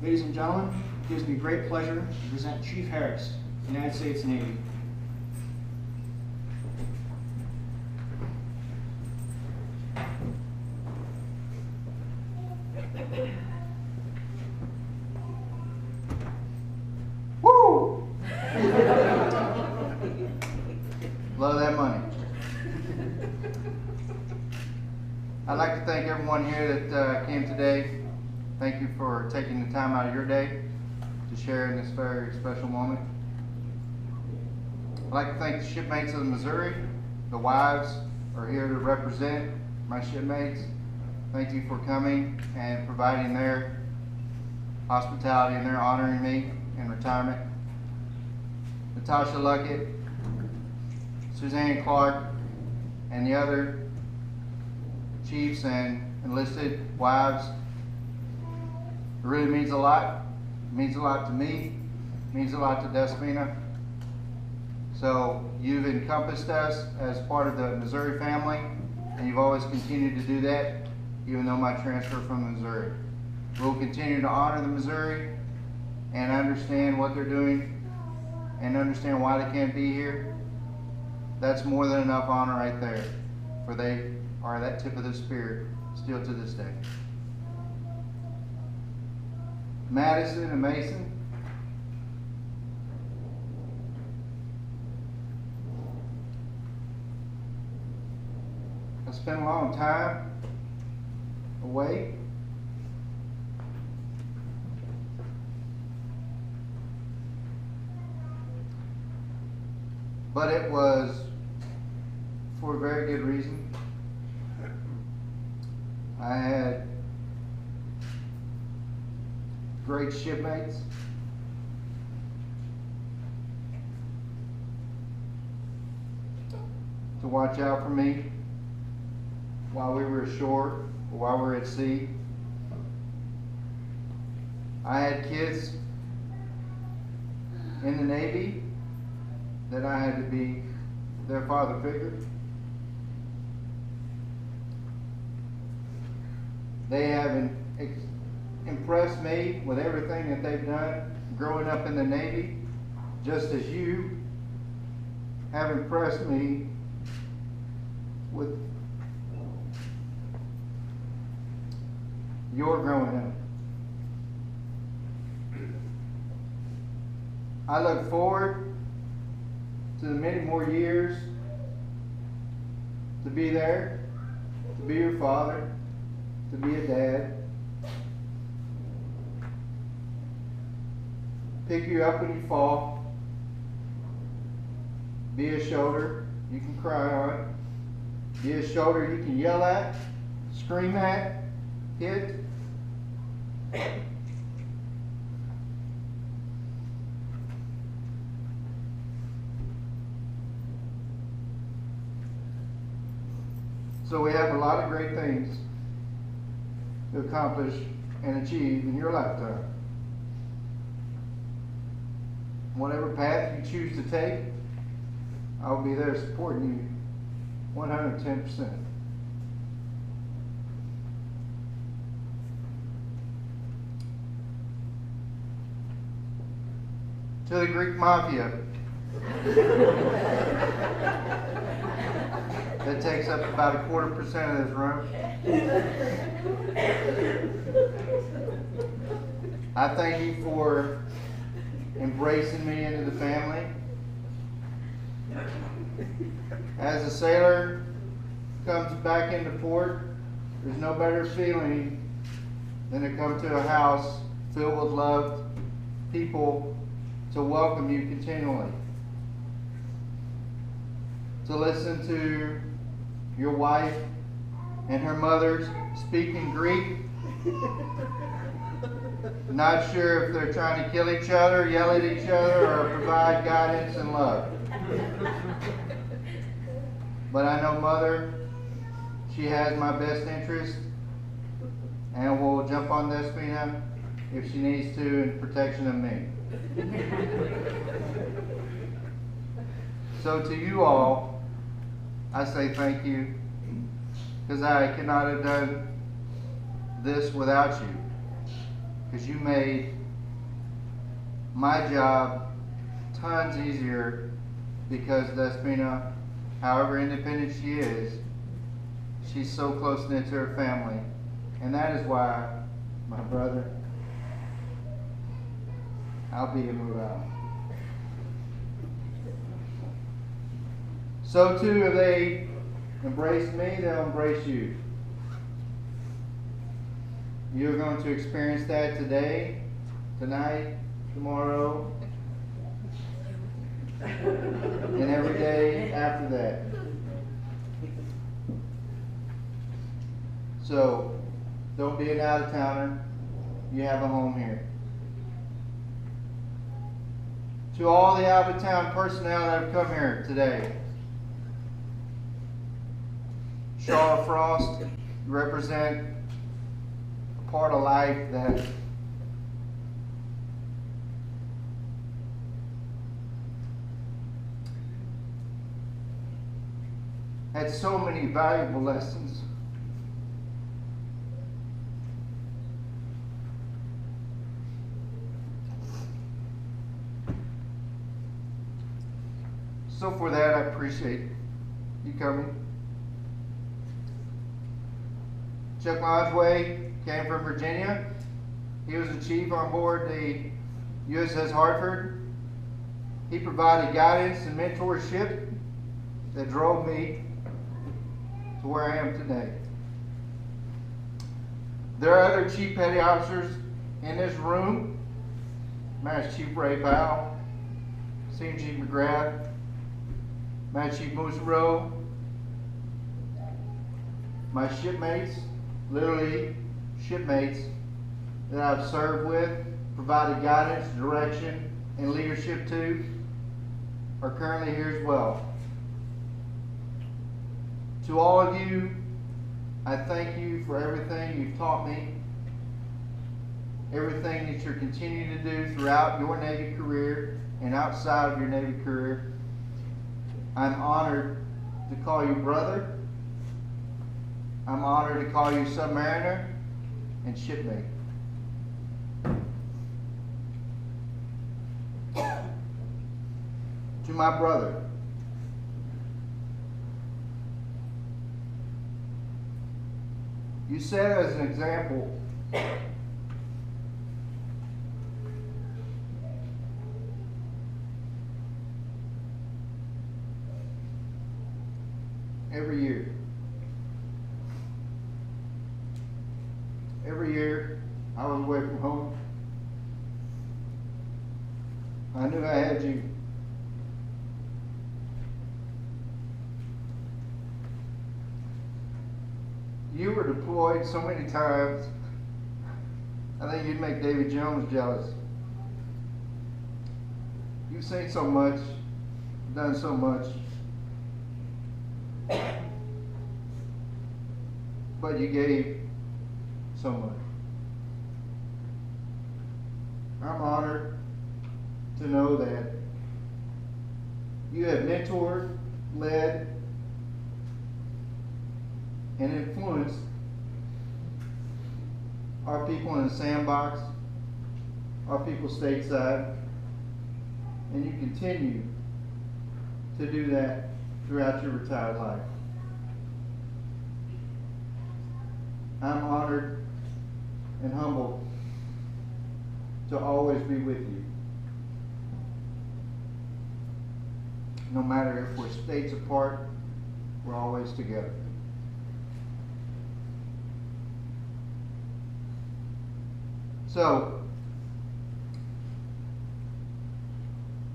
Ladies and gentlemen, it gives me great pleasure to present Chief Harris, United States Navy. Woo! Love that money. I'd like to thank everyone here that came today. Thank you for taking the time out of your day to share in this very special moment. I'd like to thank the shipmates of the Missouri. The wives are here to represent my shipmates. Thank you for coming and providing their hospitality and their honoring me in retirement. Natasha Luckett, Suzanne Clark, and the other chiefs and enlisted wives. It really means a lot. It means a lot to me. It means a lot to Despina. So you've encompassed us as part of the Missouri family, and you've always continued to do that, even though my transfer from Missouri. We'll continue to honor the Missouri and understand what they're doing and understand why they can't be here. That's more than enough honor right there, for they are that tip of the spear still to this day. Madison and Mason, I spent a long time away. But it was for a very good reason. I had great shipmates. To watch out for me while we were ashore or while we were at sea. I had kids in the Navy that I had to be their father figure. They have impressed me with everything that they've done growing up in the Navy, just as you have impressed me with your growing up. I look forward to the many more years to be there, to be your father, to be a dad, pick you up when you fall, be a shoulder you can cry on, be a shoulder you can yell at, scream at, hit. So we have a lot of great things to accomplish and achieve in your lifetime. Whatever path you choose to take, I'll be there supporting you 110%. To the Greek Mafia that takes up about 1/4% of this room, I thank you for embracing me into the family. As a sailor comes back into port, there's no better feeling than to come to a house filled with loved people to welcome you continually. To listen to your wife and her mother speak in Greek. Not sure if they're trying to kill each other, yell at each other, or provide guidance and love. But I know Mother, she has my best interest and will jump on Despina if she needs to in protection of me. So to you all, I say thank you, because I cannot have done this without you. because you made my job tons easier, because Despina, however independent she is, she's so close knit to her family. And that is why, my brother, I'll be a move out. So too, if they embrace me, they'll embrace you. You're going to experience that today, tonight, tomorrow, and every day after that. So, don't be an out-of-towner. You have a home here. To all the out-of-town personnel that have come here today, Shaw Frost, you represent a part of life that had so many valuable lessons. So for that, I appreciate you coming. Chuck Lodgeway came from Virginia. He was a chief on board the USS Hartford. He provided guidance and mentorship that drove me to where I am today. There are other Chief Petty Officers in this room. Master Chief Ray Powell, Senior Chief McGrath, Master Chief Moose Rowe, my shipmates, literally shipmates that I've served with, provided guidance, direction, and leadership to, are currently here as well. To all of you, I thank you for everything you've taught me, everything that you're continuing to do throughout your Navy career and outside of your Navy career. I'm honored to call you brother. I'm honored to call you submariner and shipmate. To my brother, you set as an example every year. Every year I was away from home, I knew I had you. You were deployed so many times, I think you'd make David Jones jealous. You've seen so much, done so much, but you gave so much. I'm honored to know that you have mentored, led, and influenced our people in the sandbox, our people stateside, and you continue to do that throughout your retired life. I'm honored and humbled to always be with you. No matter if we're states apart, we're always together. So,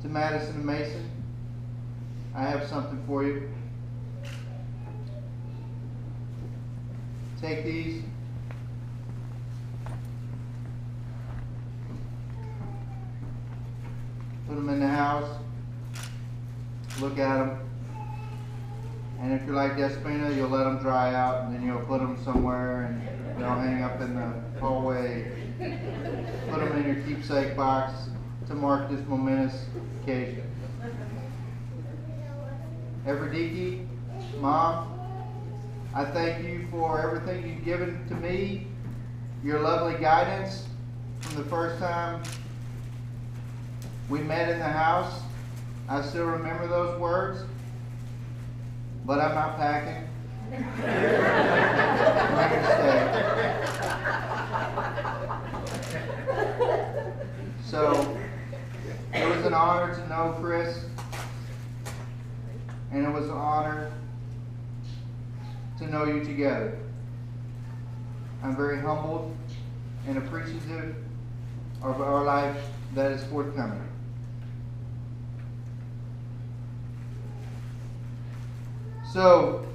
to Madison and Mason, I have something for you. Take these. Put them in the house. Look at them. And if you're like Despina, you'll let them dry out, and then you'll put them somewhere and they'll hang up in the hallway. Put them in your keepsake box to mark this momentous occasion. Everdiki, Mom, I thank you for everything you've given to me, your lovely guidance from the first time we met in the house. I still remember those words, but I'm not packing. I'm gonna stay. So, it was an honor to know Chris, and it was an honor to know you together. I'm very humbled and appreciative of our life that is forthcoming. So,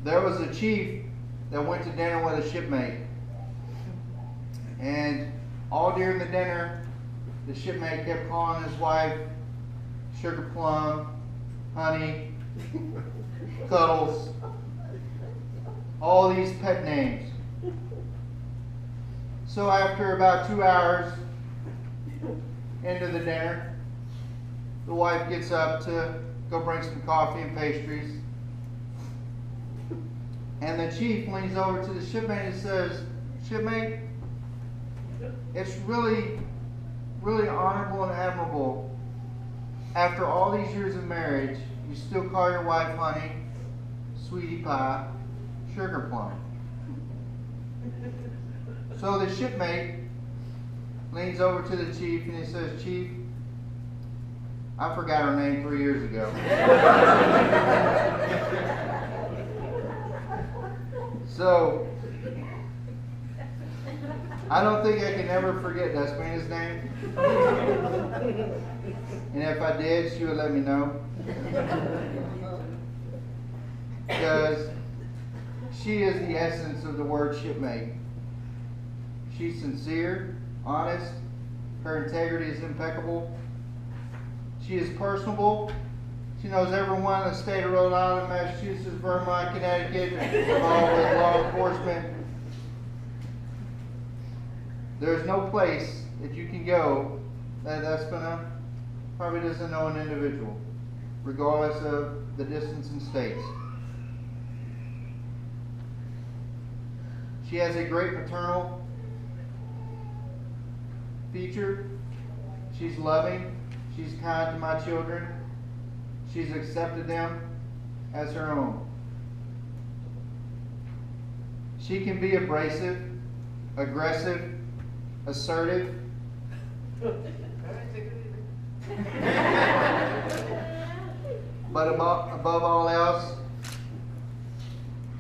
there was a chief that went to dinner with a shipmate. And all during the dinner, the shipmate kept calling his wife Sugar Plum, Honey, Cuddles, all these pet names. So after about 2 hours into the dinner, the wife gets up to go bring some coffee and pastries. And the chief leans over to the shipmate and says, "Shipmate, it's really honorable and admirable. After all these years of marriage, you still call your wife Honey, Sweetie Pie, Sugar Plum." So the shipmate leans over to the chief and he says, "Chief, I forgot her name 3 years ago." So, I don't think I can ever forget Despina's name. And if I did, she would let me know. Because she is the essence of the word shipmate. She's sincere, honest, her integrity is impeccable. She is personable. She knows everyone in the state of Rhode Island, Massachusetts, Vermont, Connecticut, involved with law enforcement. There's no place that you can go that Despina probably doesn't know an individual, regardless of the distance and states. She has a great maternal feature. She's loving. She's kind to my children. She's accepted them as her own. She can be abrasive, aggressive, assertive. But above all else,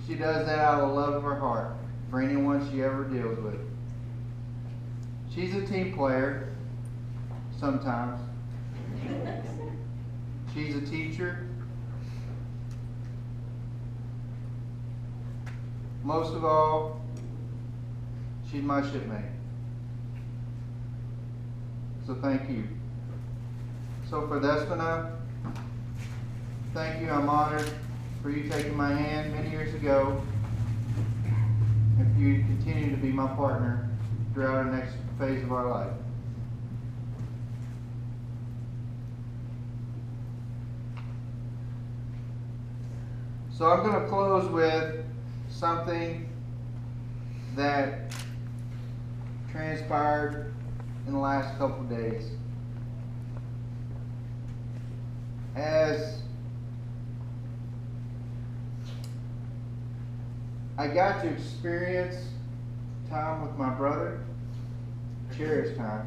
she does that out of the love of her heart for anyone she ever deals with. She's a team player sometimes. She's a teacher. Most of all, she's my shipmate. So thank you. So for Despina, thank you. I'm honored for you taking my hand many years ago and for you to continue to be my partner throughout the next phase of our life. So I'm going to close with something that transpired in the last couple of days. As I got to experience time with my brother, cherished time,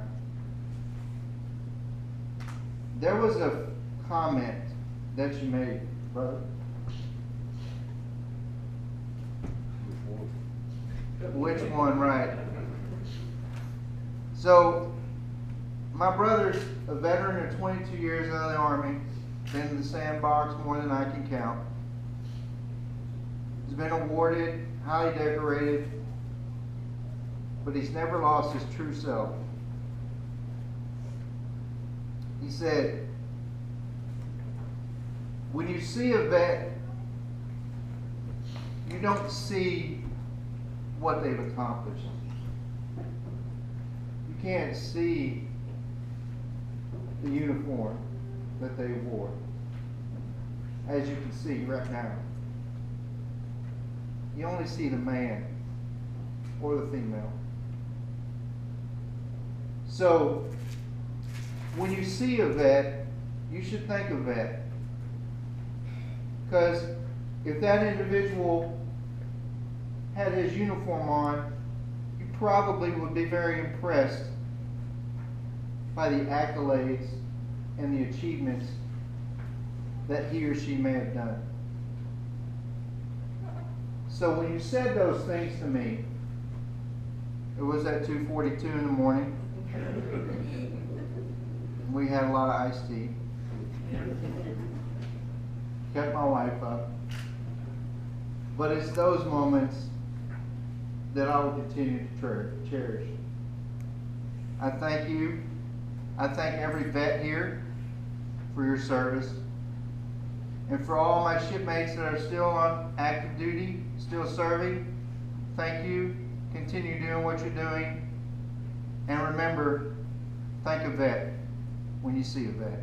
there was a comment that you made, brother. Which one, right? So, my brother's a veteran of 22 years out of the Army, been in the sandbox more than I can count. He's been awarded, highly decorated, but he's never lost his true self. He said, when you see a vet, you don't see what they've accomplished. You can't see the uniform that they wore, as you can see right now. You only see the man or the female. So, when you see a vet, you should think of vet. Because if that individual had his uniform on, you probably would be very impressed by the accolades and the achievements that he or she may have done. So when you said those things to me, it was at 2:42 in the morning. We had a lot of iced tea. Kept my wife up. But it's those moments that I will continue to cherish. I thank you. I thank every vet here for your service. And for all my shipmates that are still on active duty, still serving, thank you. Continue doing what you're doing. And remember, thank a vet when you see a vet.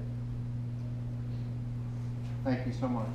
Thank you so much.